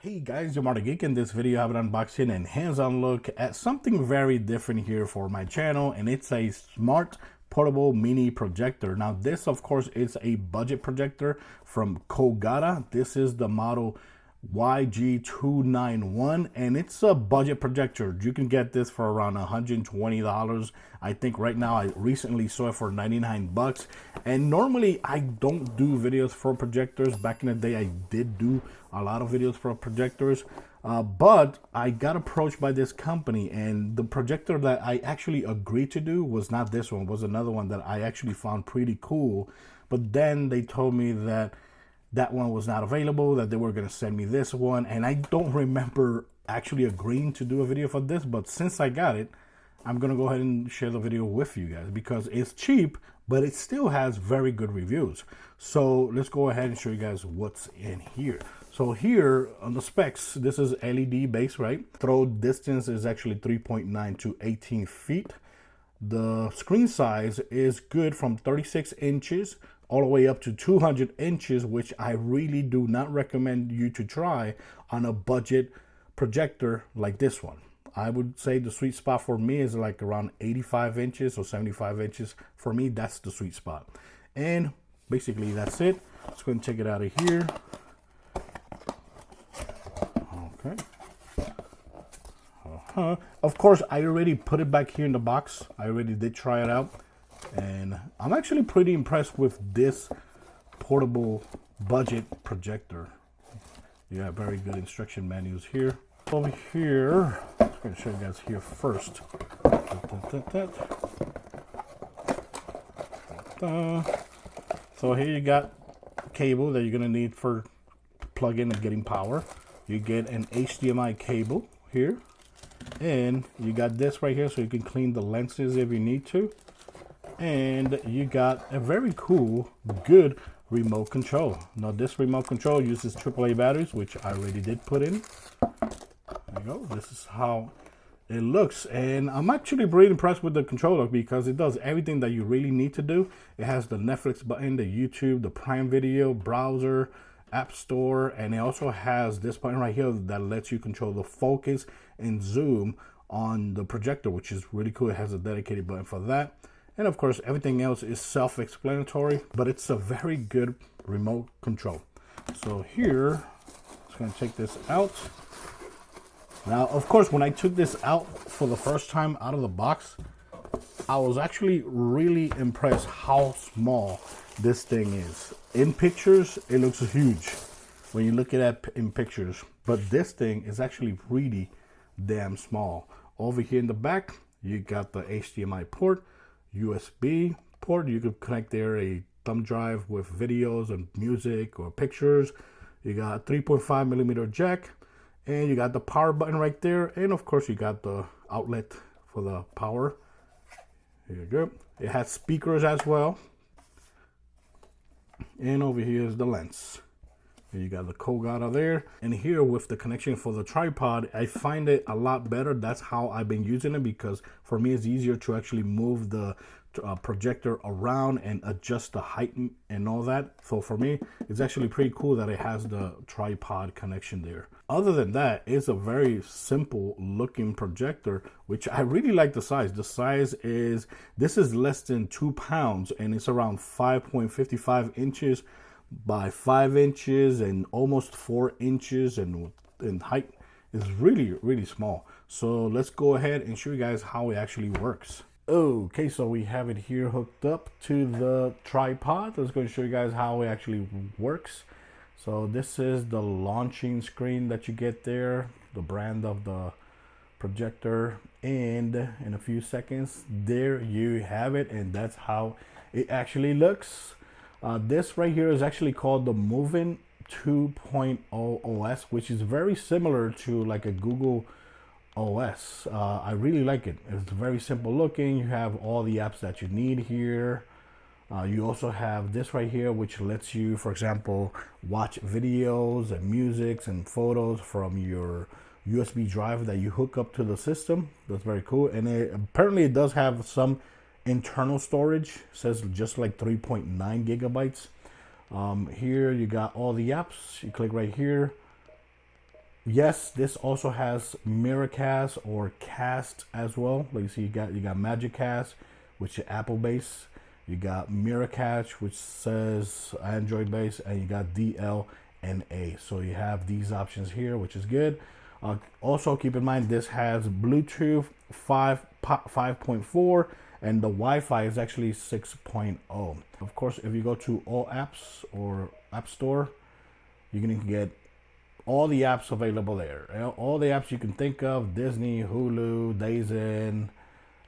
Hey guys, I'm Geek. In this video I have an unboxing and hands-on look at something very different here for my channel, and it's a smart portable mini projector. Now this of course is a budget projector from KOGATA. This is the model YG291 and it's a budget projector. You can get this for around $120. I think right now I recently saw it for 99 bucks. And normally I don't do videos for projectors. Back in the day I did do a lot of videos for projectors, but I got approached by this company, and the projector that I actually agreed to do was not this one, was another one that I actually found pretty cool. But then they told me that that one was not available, that they were going to send me this one, and I don't remember actually agreeing to do a video for this, but since I got it, I'm going to go ahead and share the video with you guys because it's cheap, but it still has very good reviews. So let's go ahead and show you guys what's in here. So here on the specs, this is LED base, right? Throw distance is actually 3.9 to 18 feet. The screen size is good from 36 inches all the way up to 200 inches, which I really do not recommend you to try on a budget projector like this one. I would say the sweet spot for me is like around 85 inches or 75 inches. For me, that's the sweet spot. And basically that's it. Let's go and take it out of here. Okay. Of course, I already put it back here in the box. I already did try it out, and I'm actually pretty impressed with this portable budget projector. You have very good instruction manuals here. Over here, I'm going to show you guys here first. So here you got cable that you're going to need for plug-in and getting power. You get an HDMI cable here, and you got this right here so you can clean the lenses if you need to. And you got a very cool, good remote control. Now this remote control uses AAA batteries, which I already did put in. There you go. This is how it looks, and I'm actually pretty impressed with the controller because it does everything that you really need to do. It has the Netflix button, the YouTube, the Prime Video, browser, App Store, and it also has this button right here that lets you control the focus and zoom on the projector, which is really cool. It has a dedicated button for that. And of course, everything else is self-explanatory, but it's a very good remote control. So here, I'm just going to take this out. Now, of course, when I took this out for the first time out of the box, I was actually really impressed how small this thing is. In pictures, it looks huge when you look at it in pictures, but this thing is actually really damn small. Over here in the back, you got the HDMI port, USB port. You could connect there a thumb drive with videos and music or pictures. You got 3.5 millimeter jack, and you got the power button right there, and of course you got the outlet for the power. Here you go. It has speakers as well. And over here is the lens. And you got the KOGATA there. And here with the connection for the tripod, I find it a lot better. That's how I've been using it, because for me it's easier to actually move the projector around and adjust the height and all that. So for me, it's actually pretty cool that it has the tripod connection there. Other than that, it's a very simple looking projector, which I really like the size. The size is, this is less than 2 pounds, and it's around 5.55 inches by 5 inches and almost 4 inches in height. It's really, really small. So let's go ahead and show you guys how it actually works. Okay, so we have it here hooked up to the tripod. Let's go and show you guys how it actually works. So this is the launching screen that you get there, the brand of the projector, and in a few seconds there you have it, and that's how it actually looks. This right here is actually called the Moving 2.0 OS, which is very similar to like a Google OS. I really like it. It's very simple looking. You have all the apps that you need here. You also have this right here, which lets you, for example, watch videos and music and photos from your USB drive that you hook up to the system. That's very cool. And apparently it does have some internal storage. It says just like 3.9 gigabytes. Here you got all the apps. You click right here Yes, this also has Miracast or Cast as well. Like you see, you got Magic Cast, which is Apple based. You got Miracast, which says Android based, and you got DLNA. So you have these options here, which is good. Also keep in mind this has Bluetooth 5.4 and the Wi-Fi is actually 6.0. Of course, if you go to all apps or App Store, you're gonna get all the apps available there. All the apps you can think of: Disney, Hulu, DAZN,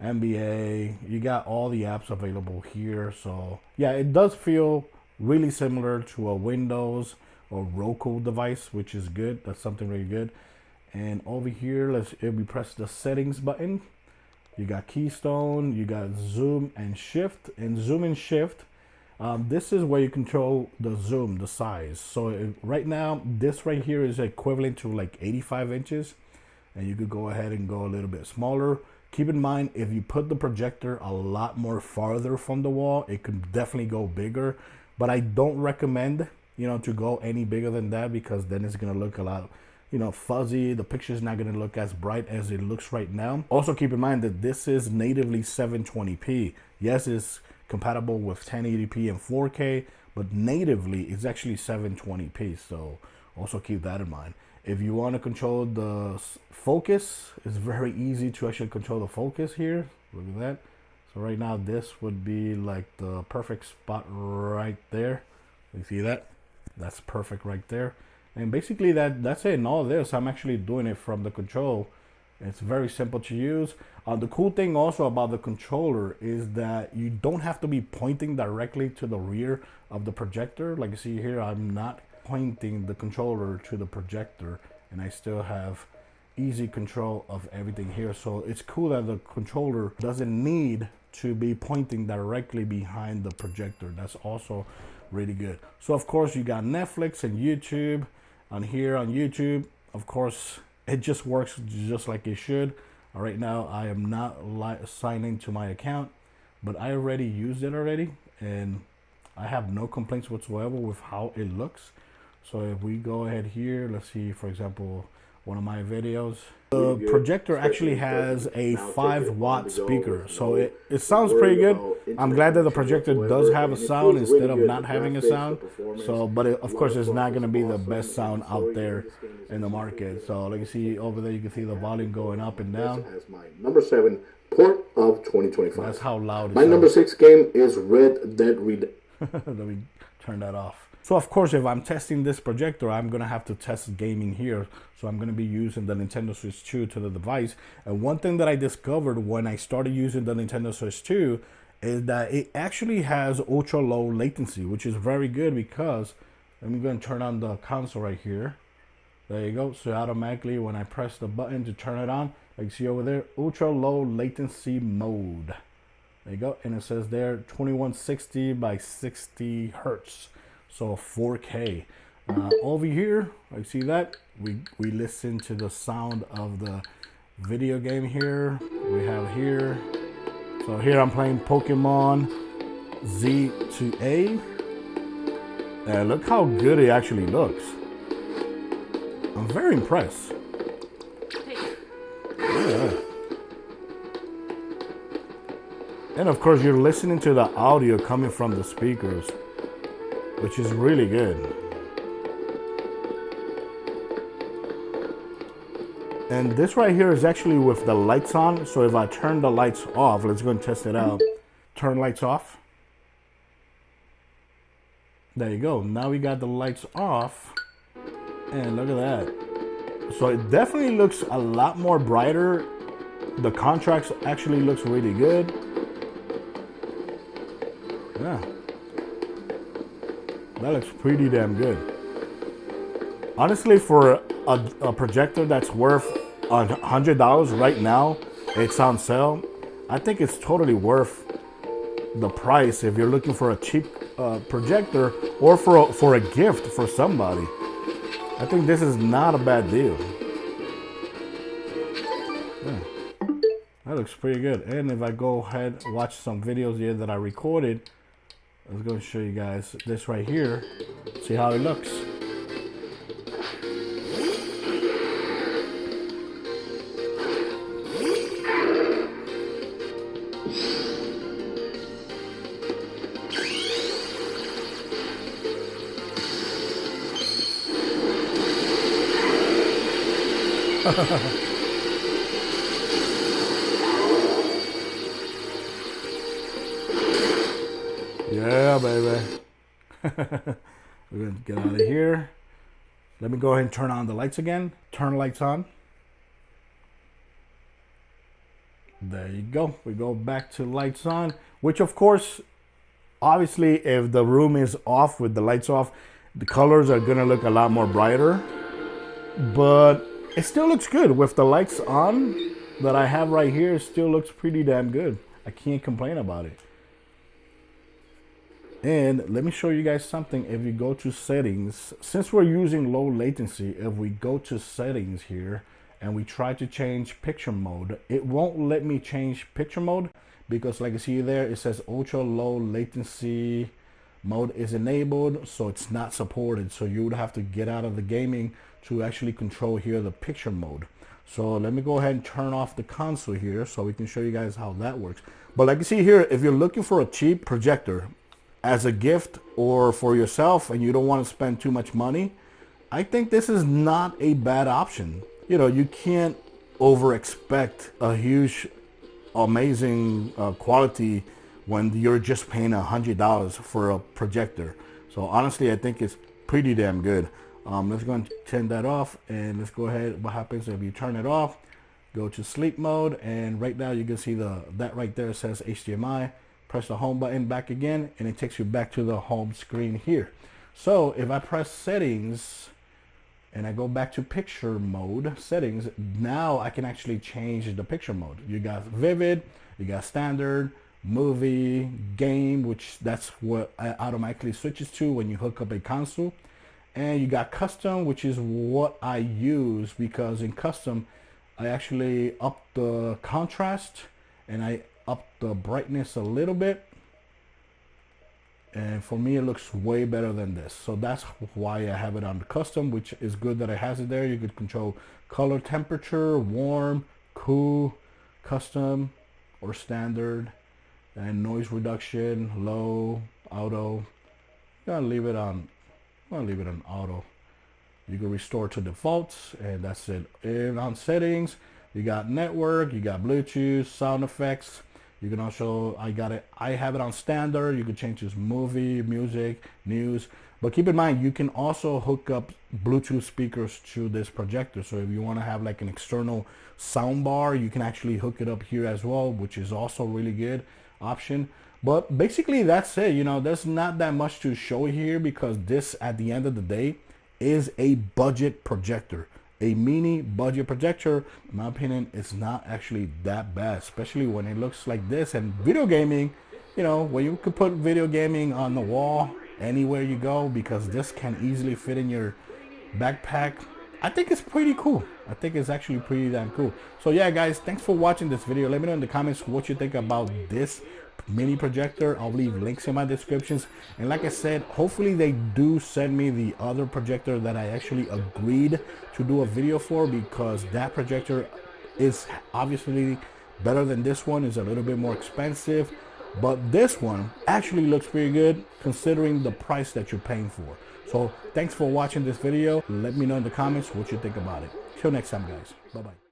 NBA. You got all the apps available here. So yeah, it does feel really similar to a Windows or Roku device, which is good. That's something really good. And over here, if we press the settings button, you got Keystone, you got Zoom and Shift. And Zoom and Shift, this is where you control the zoom, the size. So right now, this right here is equivalent to like 85 inches. And you could go ahead and go a little bit smaller. Keep in mind, if you put the projector a lot more farther from the wall, it could definitely go bigger. But I don't recommend, to go any bigger than that, because then it's going to look a lot fuzzy. The picture is not going to look as bright as it looks right now. Also keep in mind that this is natively 720p. Yes, it's compatible with 1080p and 4K, but natively it's actually 720p. So also keep that in mind. If you want to control the focus, it's very easy to actually control the focus here. Look at that. So right now this would be like the perfect spot right there. You see that? That's perfect right there. And basically that's it. And all this, I'm actually doing it from the control. It's very simple to use. The cool thing also about the controller is that you don't have to be pointing directly to the rear of the projector. Like you see here, I'm not pointing the controller to the projector, and I still have easy control of everything here. So it's cool that the controller doesn't need to be pointing directly behind the projector. That's also really good. So of course you got Netflix and YouTube. On here on YouTube, of course, it just works just like it should. Right now, I am not signing to my account, but I already used it already, and I have no complaints whatsoever with how it looks. So if we go ahead here, let's see, for example, one of my videos. The projector actually has a 5-watt speaker, so it sounds pretty good. I'm glad that the projector does have a sound instead of not having a sound. So, but of course, it's not going to be the best sound out there in the market. So, like you see over there, you can see the volume going up and down. As my number 7 port of 2025. That's how loud it my sounds. Number 6 game is Red Dead Redemption. Let me turn that off. So of course, if I'm testing this projector, I'm going to have to test gaming here. So I'm going to be using the Nintendo Switch 2 to the device. And one thing that I discovered when I started using the Nintendo Switch 2 is that it actually has ultra low latency, which is very good because I'm going to turn on the console right here. There you go. So automatically when I press the button to turn it on, like you see over there, ultra low latency mode. There you go. And it says there 2160 by 60 hertz. So 4K. Over here, I see that we listen to the sound of the video game here. We have here. So here I'm playing Pokemon Z to A. And look how good it actually looks. I'm very impressed. Yeah. And of course, you're listening to the audio coming from the speakers, which is really good. And this right here is actually with the lights on. So if I turn the lights off, let's go and test it out. Turn lights off. There you go. Now we got the lights off. And look at that. So it definitely looks a lot more brighter. The contrast actually looks really good. Yeah. That looks pretty damn good. Honestly, for a projector that's worth $100 right now, it's on sale. I think it's totally worth the price if you're looking for a cheap projector or for a gift for somebody. I think this is not a bad deal. Yeah. That looks pretty good. And if I go ahead and watch some videos here that I recorded, I was going to show you guys this right here. See how it looks. Yeah, baby. We're gonna get out of here. Let me go ahead and turn on the lights again. Turn the lights on. There you go. We go back to lights on, which of course, obviously, if the room is off with the lights off, the colors are gonna look a lot more brighter. But it still looks good with the lights on that I have right here. It still looks pretty damn good. I can't complain about it. And let me show you guys something. If you go to settings, since we're using low latency, if we go to settings here and we try to change picture mode, it won't let me change picture mode because like you see there, it says ultra low latency mode is enabled, so it's not supported. So you would have to get out of the gaming to actually control here the picture mode. So let me go ahead and turn off the console here so we can show you guys how that works. But like you see here, if you're looking for a cheap projector as a gift or for yourself and you don't want to spend too much money, I think this is not a bad option. You know, you can't over expect a huge amazing quality when you're just paying $100 for a projector. So honestly, I think it's pretty damn good. Let's go and turn that off, and let's go ahead. What happens if you turn it off? Go to sleep mode, and right now you can see that right there says HDMI. Press the home button back again, and it takes you back to the home screen here. So if I press settings and I go back to picture mode settings, now I can actually change the picture mode. You got vivid, you got standard, movie, game, which that's what I automatically switches to when you hook up a console. And you got custom, which is what I use because in custom, I actually up the contrast and I up the brightness a little bit, and for me it looks way better than this. So that's why I have it on the custom, which is good that it has it there. You could control color temperature, warm, cool, custom or standard, and noise reduction, low, auto. I'll leave it on auto. You can restore to defaults, and that's it. And on settings, you got network, you got Bluetooth, sound effects. You can also, I have it on standard. You can change this movie, music, news. But keep in mind, you can also hook up Bluetooth speakers to this projector. So if you want to have like an external sound bar, you can actually hook it up here as well, which is also really good option. But basically that's it. You know, there's not that much to show here because this, at the end of the day, is a budget projector. A mini budget projector, in my opinion, it's not actually that bad, especially when it looks like this. And video gaming, you know, where you could put video gaming on the wall anywhere you go, because this can easily fit in your backpack. I think it's pretty cool. I think it's actually pretty damn cool. So yeah, guys, thanks for watching this video. Let me know in the comments what you think about this mini projector. I'll leave links in my descriptions, and like I said, hopefully they do send me the other projector that I actually agreed to do a video for, because that projector is obviously better than this one. Is a little bit more expensive, but this one actually looks pretty good considering the price that you're paying for. So thanks for watching this video. Let me know in the comments what you think about it. Till next time, guys. Bye bye.